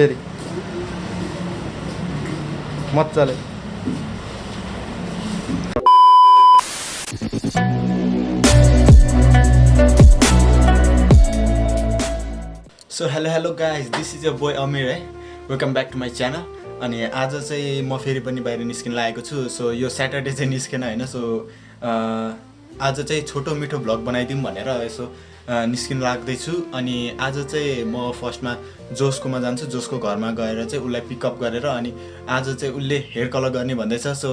फेरि मजाले so hello guys this is a boy Amir है welcome back to my channel अनि आज चाहिँ म फेरि पनि बाहिर निस्किन लागेको छु सो यो स्याटरडे चाहिँ निस्केन होइन सो आज चाहिँ छोटो मिठो भ्लग बनाइदिउँ भनेर यसो निस्किन लाग्दैछु अनि आज चाहिँ म फर्स्टमा जोसकोमा जान्छु जोसको घरमा गएर चाहिँ उसलाई पिकअप गरेर अनि आज चाहिँ उसले हेयर कलर गर्ने भन्दैछ सो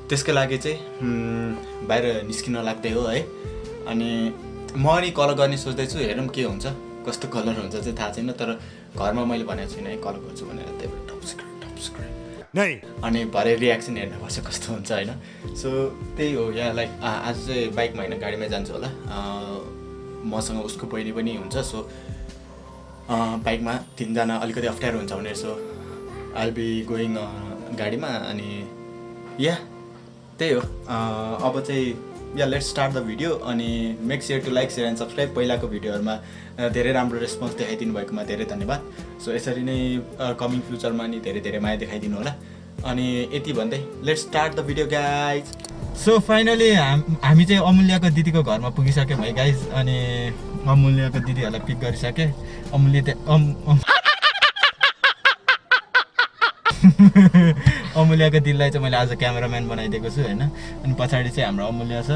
त्यसकै लागि चाहिँ बाहिर निस्किन लाग्दै हो है अनि म अनि कलर गर्ने सोच्दैछु हेरौँ के हुन्छ कस्तो कलर हुन्छ चाहिँ थाहा छैन तर घरमा मैले भनेको छुइनँ है कलर गर्छु भनेर त्यही भएर टप सिक्रेट अनि भरे रियाक्सन हेर्नुपर्छ कस्तो हुन्छ होइन सो त्यही हो यहाँ लाइक आज चाहिँ बाइकमा होइन गाडीमै जान्छु होला मसँग उसको बहिनी पनि हुन्छ सो बाइकमा तिनजना अलिकति अप्ठ्यारो हुन्छ भनेर सो आइल बी गोइङ गाडीमा अनि या त्यही हो अब चाहिँ या लेट्स स्टार्ट द भिडियो अनि make sure to like share and subscribe पहिलाको भिडियोहरूमा धेरै राम्रो रेस्पोन्स देखाइदिनु भएकोमा धेरै धन्यवाद सो यसरी नै कमिङ फ्युचरमा नि धेरै धेरै माया देखाइदिनु होला अनि यति भन्दै let's start the video guys so finally हामी चाहिँ अमूल्याको दिदीको घरमा पुगिसक्यौँ है गाइज अनि अमूल्याको दिदीहरूलाई पिक गरिसकेँ अमूल्य अमूल्याको दिदीलाई चाहिँ मैले आज क्यामेराम्यान बनाइदिएको छु होइन अनि पछाडि चाहिँ हाम्रो अमूल्या छ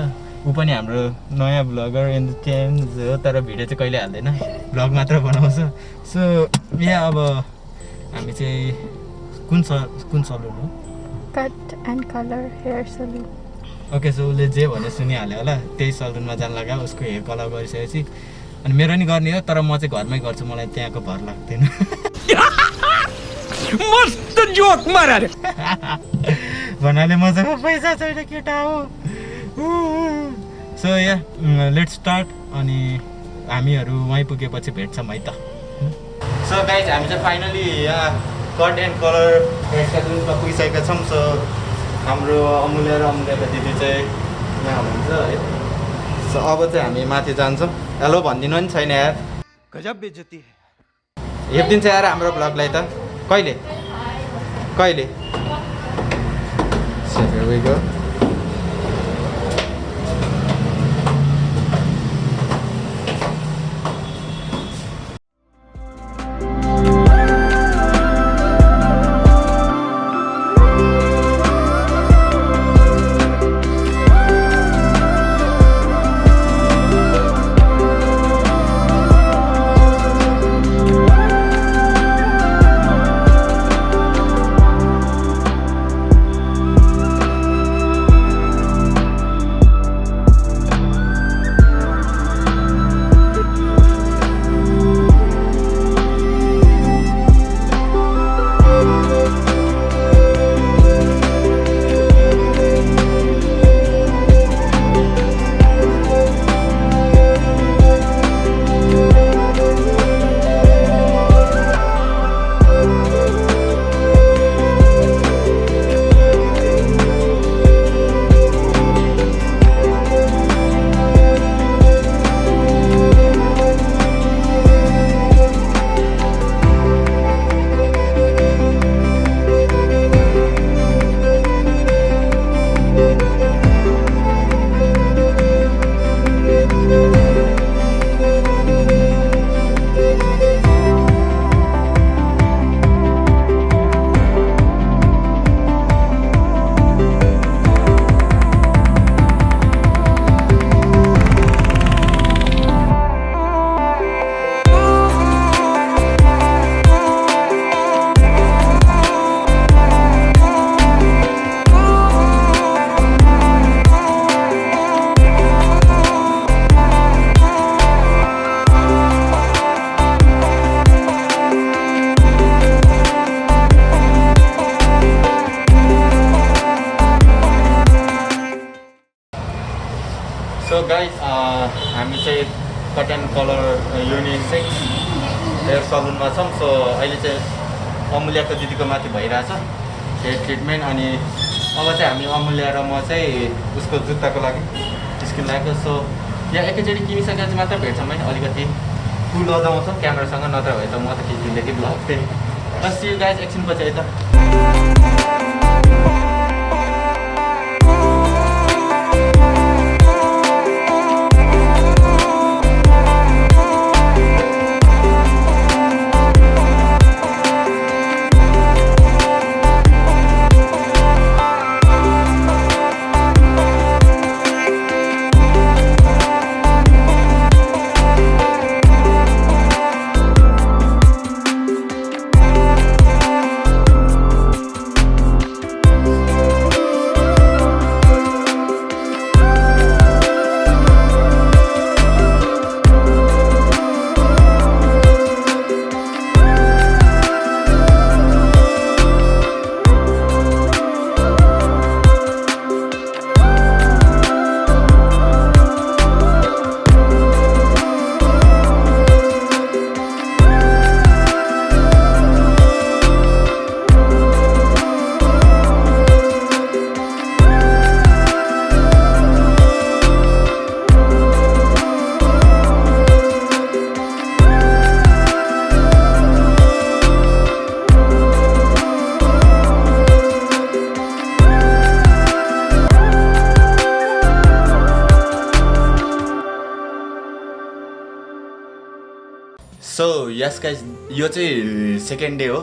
ऊ पनि हाम्रो नयाँ भ्लगर एन्टरटेन्स हो तर भिडियो चाहिँ कहिले हाल्दैन भ्लग मात्र बनाउँछ सो यहाँ अब हामी चाहिँ कुन सलुन हो cut and colour hair salon okay so उसले जे भने सुनिहाल्यो होला त्यही सलुनमा जान लाग्यो उसको हेयर कलर गरिसकेपछि अनि मेरो नि गर्ने हो तर म चाहिँ घरमै गर्छु मलाई त्यहाँको भर लाग्दैन मस्त जोक मारा रे भन्नाले मसँग पैसा छैन केटा हो सो या लेट्स स्टार्ट अनि हामीहरू वहीँ पुगेपछि भेट्छौँ है त सो गाइज हामी चाहिँ फाइनली यहाँ कट एन्ड कलर हेयर सलुनमा पुगिसकेका छौँ सो हाम्रो अमूल्या र अमूल्याको दिदी चाहिँ यहाँ हुनुहुन्छ है सो अब चाहिँ हामी माथि जान्छौँ हेलो भनिदिनु नि छैन यार गजब बेइज्जती हेरिदिन्छ यार हाम्रो भ्लगलाई त कहिले So here we go. So guys हामी चाहिँ कट एन्ड कलर युनिट चाहिँ हेयर सलुनमा छौँ सो अहिले चाहिँ अमूल्याको दिदीको माथि भइरहेछ हेयर ट्रिटमेन्ट अनि अब चाहिँ हामी अमूल्या र म चाहिँ उसको जुत्ताको लागि निस्किन लागेको सो यहाँ एकैचोटि किनिसकेपछि मात्र भेट्छौँ है अलिकति फुल लजाउँछ क्यामेरासँग नत्र भए त म त खिचिदिँदै कि ब्लग चाहिँ बस सी यू गाइस एकछिनपछि है त सो यस गाइस यो चाहिँ सेकेन्ड डे हो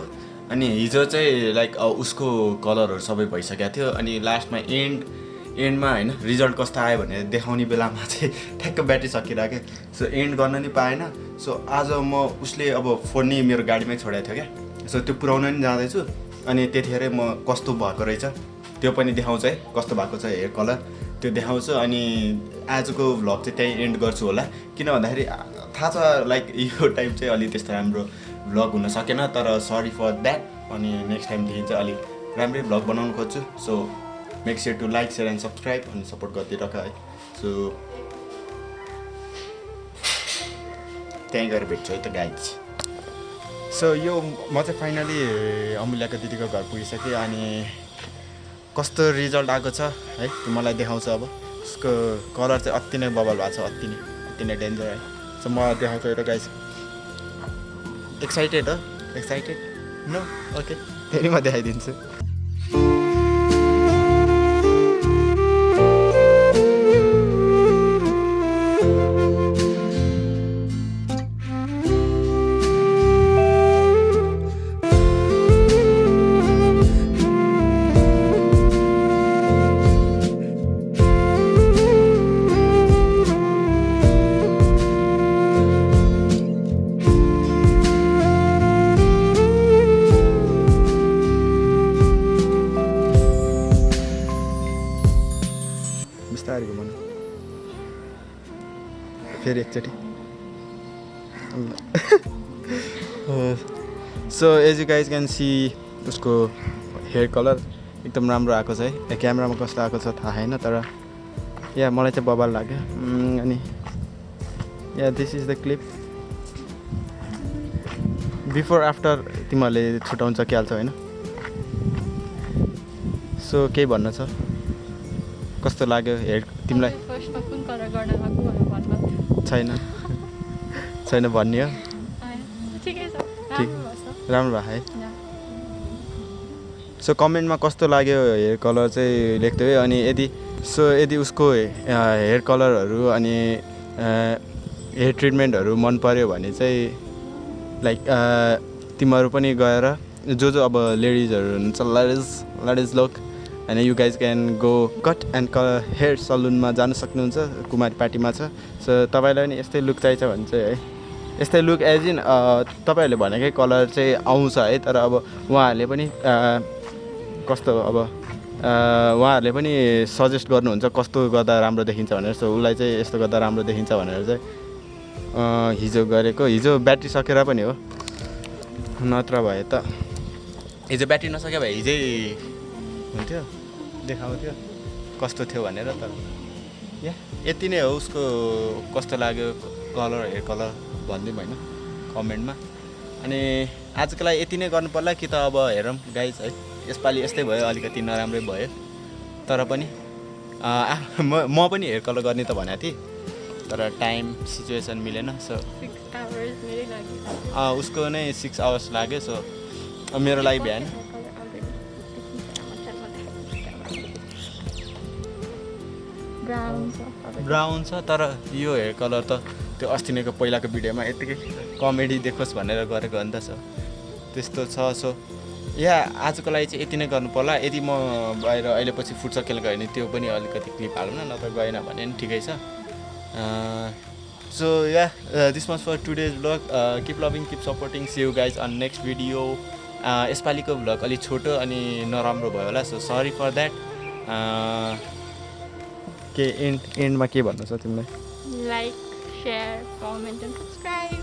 अनि हिजो चाहिँ लाइक उसको कलरहरू सबै भइसकेको थियो अनि लास्टमा एन्डमा होइन रिजल्ट कस्तो आयो भनेर देखाउने बेलामा चाहिँ ठ्याक्क ब्याट्री सकिरहेको सो एन्ड गर्न नि पाएन सो आज म उसले अब फोन नि मेरो गाडीमै छोडेको थियो क्या सो त्यो पुऱ्याउन नि जाँदैछु अनि त्यतिखेरै म कस्तो भएको रहेछ त्यो पनि देखाउँछ है कस्तो भएको छ हेयर कलर त्यो देखाउँछु अनि आजको भ्लग चाहिँ त्यही एन्ड गर्छु होला किन भन्दाखेरि थाहा छ लाइक यो टाइम चाहिँ अलिक त्यस्तो राम्रो भ्लग हुन सकेन तर सरी फर द्याट अनि नेक्स्ट टाइमदेखि चाहिँ अलिक राम्रै भ्लग बनाउनु खोज्छु so make sure to like share and subscribe अनि सपोर्ट गरिदिइराख है सो त्यहीँ गएर भेट्छु है त गाइज सो यो म चाहिँ फाइनली अमुल्याको दिदीको घर पुगिसकेँ अनि कस्तो रिजल्ट आएको छ है त्यो मलाई देखाउँछ अब उसको कलर चाहिँ अति नै बबल भएको छ अति नै डेन्जर है सो म देखाउँछु एउटा गाइस एक्साइटेड हो एक्साइटेड नो ओके फेरि म देखाइदिन्छु बिस्तारै घुमाउनु फेरि एकचोटि so as you guys can see उसको हेयर कलर एकदम राम्रो आएको छ है क्यामेरामा कस्तो आएको छ थाहा छैन तर या मलाई चाहिँ बबाल लाग्यो अनि या this is the clip before after तिमीहरूले छुट्याउन सकिहाल्छौ होइन सो केही भन्न छ कस्तो लाग्यो हेयर तिमीलाई फर्स्टमा कुन कलर गर्न लाग्यो भनेर भन्नु छैन भन्ने हो ठिकै छ ठिक राम्रो भयो है सो कमेन्टमा कस्तो लाग्यो हेयर कलर चाहिँ लेख्दै है अनि यदि उसको हेयर कलरहरू अनि हेयर ट्रिटमेन्टहरू मन पर्यो भने चाहिँ लाइक तिमीहरू पनि गएर जो अब लेडिजहरू हुनुहुन्छ लेडिज लोक होइन you guys can go cut and hair सलुनमा जान सक्नुहुन्छ कुमारी पार्टीमा छ सो तपाईँलाई पनि यस्तै लुक चाहिन्छ भने चाहिँ है यस्तै लुक एज इन तपाईँहरूले भनेकै कलर चाहिँ आउँछ है तर अब उहाँहरूले पनि कस्तो अब उहाँहरूले पनि सजेस्ट गर्नुहुन्छ कस्तो गर्दा राम्रो देखिन्छ भनेर सो उसलाई चाहिँ यस्तो गर्दा राम्रो देखिन्छ भनेर चाहिँ हिजो ब्याट्री सकेर पनि हो नत्र भए त हिजो ब्याट्री नसके भए हिजै हुन्थ्यो देखाउँथ्यो कस्तो थियो भनेर तर यति नै हो उसको कस्तो लाग्यो कलर हेयर कलर भनिदिउँ होइन कमेन्टमा अनि आजको लागि यति नै गर्नु पर्ला कि त अब हेरौँ गाइज है यसपालि यस्तै भयो अलिकति नराम्रै भयो तर पनि म पनि हेयर कलर गर्ने त भनेको थिएँ तर टाइम सिचुएसन मिलेन सो 6 आवर्स मेरै लागि उसको नै 6 आवर्स लाग्यो सो मेरो लागि भ्याएन ब्राउन छ तर यो हेयर कलर त त्यो अस्ति नैको पहिलाको भिडियोमा यतिकै कमेडी देखोस् भनेर गरेको हो नि त सो त्यस्तो छ सो आजको लागि चाहिँ यति नै गर्नु पर्ला यदि म बाहिर अहिले पछि फुटसक खेल गयो भने त्यो पनि अलिकति क्लिप हालौँ न नत्र गएन भने नि ठिकै छ so this much for today's vlog keep loving keep supporting see you guys on next video यसपालिको भ्लग अलिक छोटो अनि नराम्रो भयो होला सो सरी फर द्याट के एन्डमा के भन्नु छ तिमीलाई like share comment and subscribe